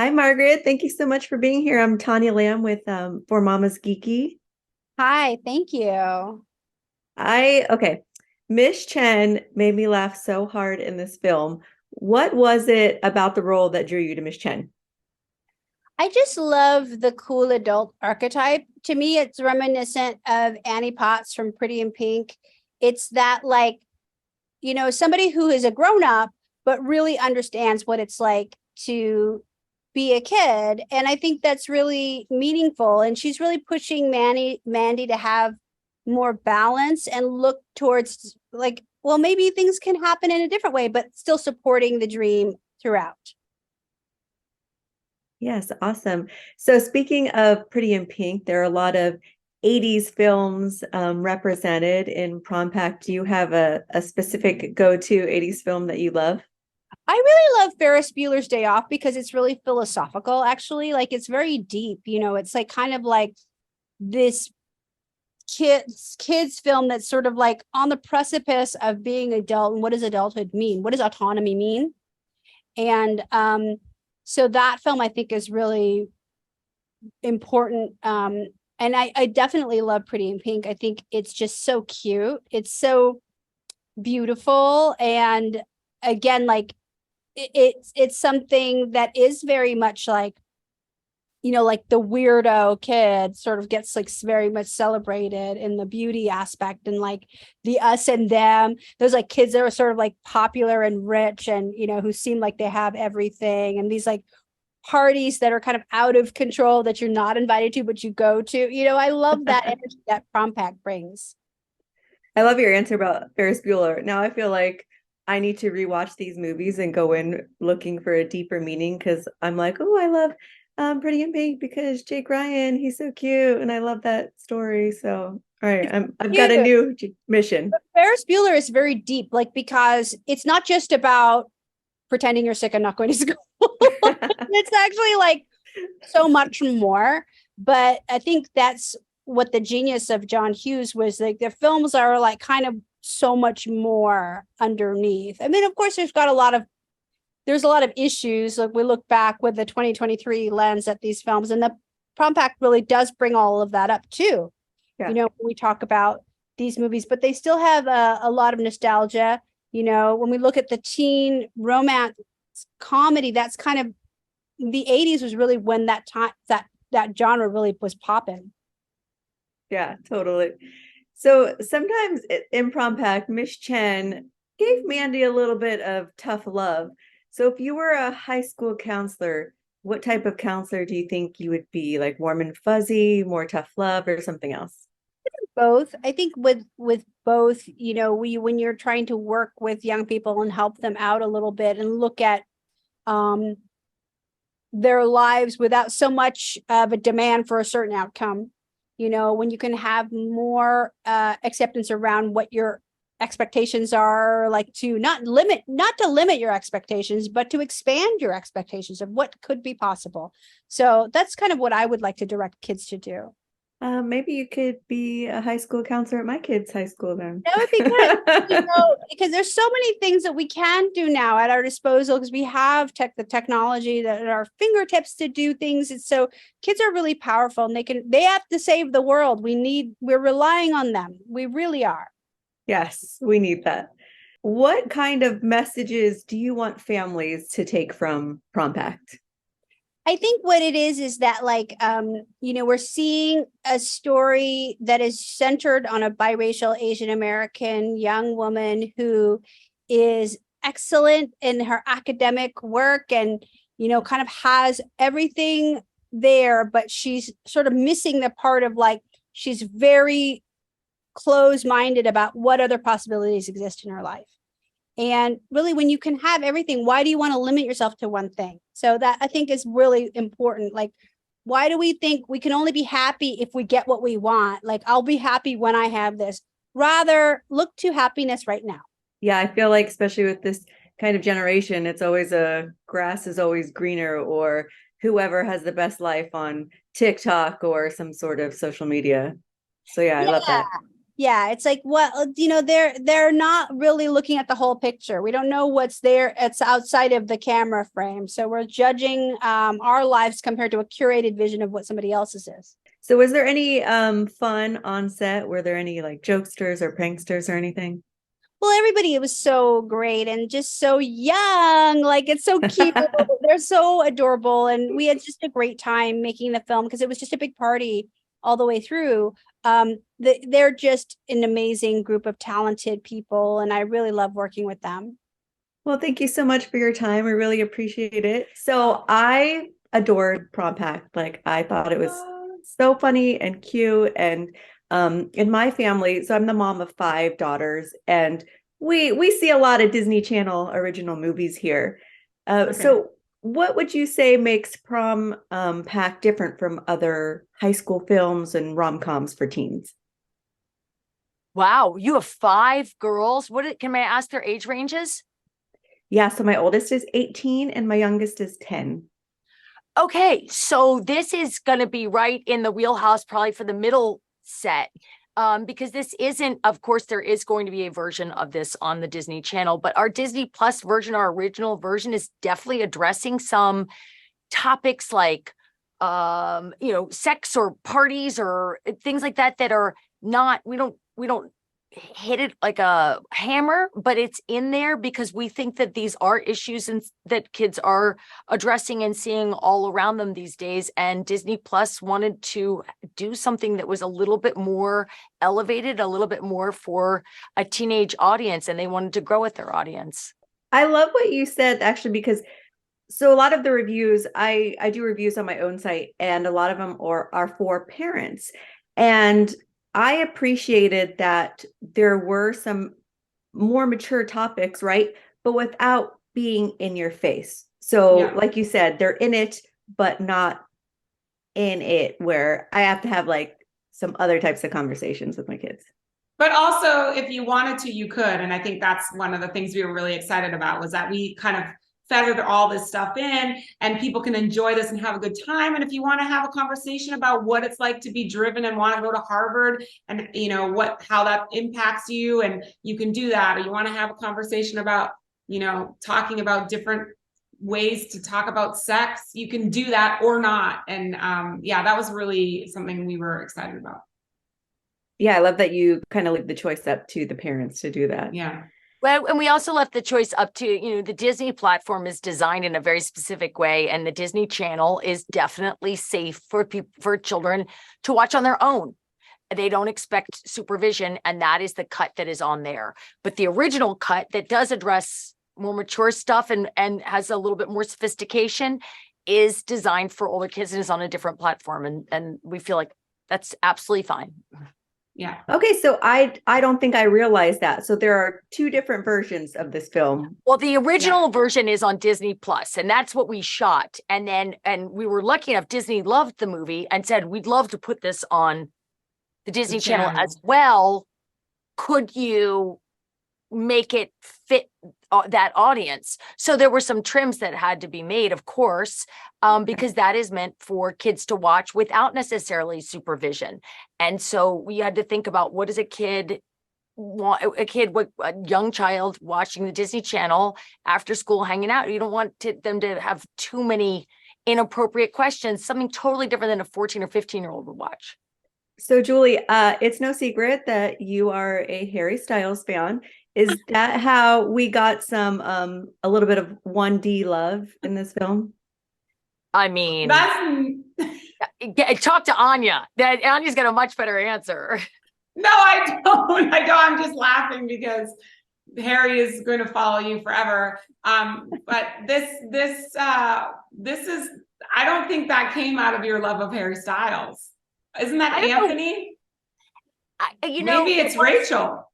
Hi, Margaret. Thank you so much for being here. I'm Tania Lamb with For Mama's Geeky. Hi, thank you. Okay. Miss Chen made me laugh so hard in this film. What was it about the role that drew you to Miss Chen? I just love the cool adult archetype. To me, it's reminiscent of Annie Potts from Pretty in Pink. It's that, like, somebody who is a grown up, but really understands what it's like to be a kid. And I think that's really meaningful. And she's really pushing Mandy to have more balance and look towards, like, well, maybe things can happen in a different way, but still supporting the dream throughout. Yes, awesome. So speaking of Pretty in Pink, there are a lot of 80s films represented in Prom Pact. Do you have a specific go-to 80s film that you love? I really love Ferris Bueller's Day Off because it's really philosophical, actually. Like, it's very deep, it's like kind of like this kids film that's sort of like on the precipice of being adult, and what does adulthood mean? What does autonomy mean? And so that film I think is really important. And I definitely love Pretty in Pink. I think it's just so cute. It's so beautiful. And again, like, it's something that is very much like, like the weirdo kid sort of gets like very much celebrated in the beauty aspect, and like the us and them, those like kids that are sort of like popular and rich, and who seem like they have everything, and these like parties that are kind of out of control that you're not invited to but you go to. I love that energy that Prom Pact brings. I love your answer about Ferris Bueller. Now I feel like I need to rewatch these movies and go in looking for a deeper meaning because I'm like, oh, I love Pretty in Pink because Jake Ryan, he's so cute, and I love that story. So, all right, I've got a Cute. new mission. Ferris Bueller is very deep, like, because it's not just about pretending you're sick and not going to school. It's actually like so much more. But I think that's what the genius of John Hughes was. Like, the films are like kind of so much more underneath. I mean, of course, there's a lot of issues. Like, we look back with the 2023 lens at these films, and the Prom Pact really does bring all of that up too. Yeah. When we talk about these movies, but they still have a lot of nostalgia. When we look at the teen romance comedy, that's kind of the 80s was really when that time that genre really was popping. Yeah, totally. So sometimes in Prom Pact, Miss Chen gave Mandy a little bit of tough love. So if you were a high school counselor, what type of counselor do you think you would be? Like warm and fuzzy, more tough love, or something else? Both. I think with both, we when you're trying to work with young people and help them out a little bit and look at um their lives without so much of a demand for a certain outcome, when you can have more acceptance around what your expectations are, like, to not to limit your expectations, but to expand your expectations of what could be possible. So that's kind of what I would like to direct kids to do. Maybe you could be a high school counselor at my kid's high school then. That would be good. Because there's so many things that we can do now at our disposal, because we have the technology that at our fingertips to do things. And so kids are really powerful, and they have to save the world. We're relying on them. We really are. Yes, we need that. What kind of messages do you want families to take from Prom Pact? I think what it is that, like, we're seeing a story that is centered on a biracial Asian American young woman who is excellent in her academic work, and kind of has everything there, but she's sort of missing the part of, like, she's very close-minded about what other possibilities exist in her life. And really, when you can have everything, why do you want to limit yourself to one thing? So that, I think, is really important. Like, why do we think we can only be happy if we get what we want? Like, I'll be happy when I have this. Rather, look to happiness right now. Yeah, I feel like especially with this kind of generation, it's always a grass is always greener or whoever has the best life on TikTok or some sort of social media. So yeah, I love Yeah. that. Yeah, it's like, well, they're not really looking at the whole picture. We don't know what's there. It's outside of the camera frame. So we're judging our lives compared to a curated vision of what somebody else's is. So was there any fun on set? Were there any like jokesters or pranksters or anything? Well, everybody, it was so great and just so young. Like, it's so cute. They're so adorable. And we had just a great time making the film because it was just a big party all the way through. They're just an amazing group of talented people, and I really love working with them. Well, thank you so much for your time. I really appreciate it. So I adored Prom Pact. Like I thought it was so funny and cute. And in my family, so I'm the mom of 5 daughters, and we see a lot of Disney Channel original movies here. So what would you say makes Prom Pact different from other high school films and rom-coms for teens? Wow, you have 5 girls. Can I ask their age ranges? Yeah, so my oldest is 18 and my youngest is 10. Okay, so this is going to be right in the wheelhouse, probably for the middle set. Because this isn't, of course, there is going to be a version of this on the Disney Channel, but our Disney Plus version, our original version, is definitely addressing some topics like, sex or parties or things like that that are not, we don't hit it like a hammer, but it's in there because we think that these are issues and that kids are addressing and seeing all around them these days. And Disney Plus wanted to do something that was a little bit more elevated, a little bit more for a teenage audience, and they wanted to grow with their audience. I love what you said, actually, because so a lot of the reviews, I do reviews on my own site, and a lot of them are for parents. And I appreciated that there were some more mature topics, right? But without being in your face. So like you said, they're in it, but not in it where I have to have like some other types of conversations with my kids. But also, if you wanted to, you could. And I think that's one of the things we were really excited about, was that we kind of feathered all this stuff in, and people can enjoy this and have a good time. And if you want to have a conversation about what it's like to be driven and want to go to Harvard, and how that impacts you, and you can do that. Or you want to have a conversation about, talking about different ways to talk about sex, you can do that or not. And that was really something we were excited about. Yeah, I love that you kind of leave the choice up to the parents to do that. Yeah. Well, and we also left the choice up to, the Disney platform is designed in a very specific way, and the Disney Channel is definitely safe for children to watch on their own. They don't expect supervision, and that is the cut that is on there. But the original cut that does address more mature stuff and has a little bit more sophistication is designed for older kids and is on a different platform. And we feel like that's absolutely fine. Yeah. Okay, so I don't think I realized that. So there are 2 different versions of this film. Well, the original version is on Disney Plus, and that's what we shot. And we were lucky enough, Disney loved the movie and said, we'd love to put this on the Disney Channel as well. Could you make it fit that audience? So there were some trims that had to be made, of course, because that is meant for kids to watch without necessarily supervision. And so we had to think about, what does a kid want, a young child watching the Disney Channel after school hanging out? You don't want them to have too many inappropriate questions, something totally different than a 14 or 15-year-old would watch. So Julie, it's no secret that you are a Harry Styles fan. Is that how we got some a little bit of 1D love in this film? I mean, That's talk to Anya. Anya's got a much better answer. no, I don't. I'm just laughing because Harry is going to follow you forever. But this is, I don't think that came out of your love of Harry Styles. Isn't that Anthony? Maybe it's Rachel.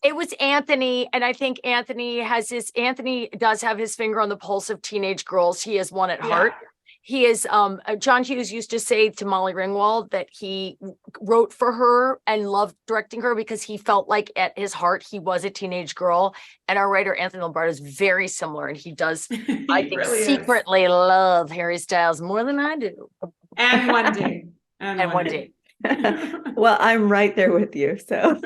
It was Anthony, and I think Anthony does have his finger on the pulse of teenage girls. He is one at heart. He is, John Hughes used to say to Molly Ringwald that he wrote for her and loved directing her because he felt like at his heart, he was a teenage girl. And our writer, Anthony Lombardo, is very similar. And he does, I think, really secretly love Harry Styles more than I do. And 1D. And 1D. Well, I'm right there with you. So,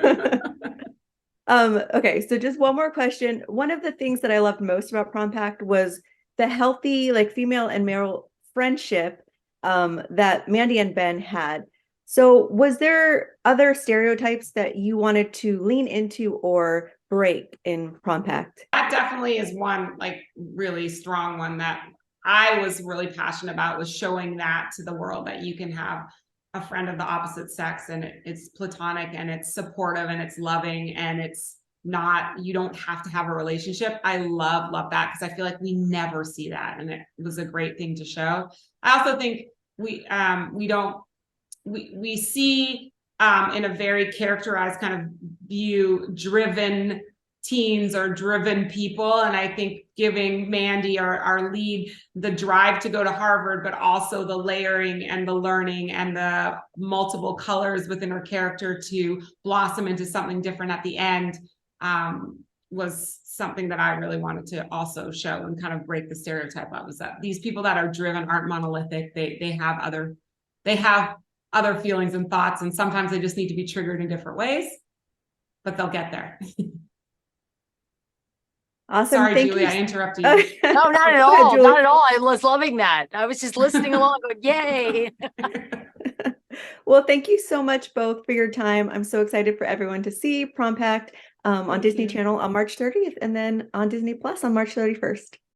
okay. So just one more question. One of the things that I loved most about Prom Pact was the healthy, like female and male friendship, that Mandy and Ben had. So was there other stereotypes that you wanted to lean into or break in Prom Pact? That definitely is one like really strong one that I was really passionate about, was showing that to the world, that you can have a friend of the opposite sex and it's platonic and it's supportive and it's loving and it's not, you don't have to have a relationship. I love that, because I feel like we never see that, and it was a great thing to show. I also think we see in a very characterized kind of view driven teens or driven people, and I think giving Mandy, our lead, the drive to go to Harvard, but also the layering and the learning and the multiple colors within her character to blossom into something different at the end, was something that I really wanted to also show and kind of break the stereotype of, is that these people that are driven aren't monolithic. They have other feelings and thoughts, and sometimes they just need to be triggered in different ways, but they'll get there. Awesome. Sorry, Thank Julie, you. I interrupted you. No, not at Go ahead, all. Julie. Not at all. I was loving that. I was just listening along going, yay. Well, thank you so much both for your time. I'm so excited for everyone to see Prom Pact on Thank Disney you. Channel on March 30th and then on Disney Plus on March 31st.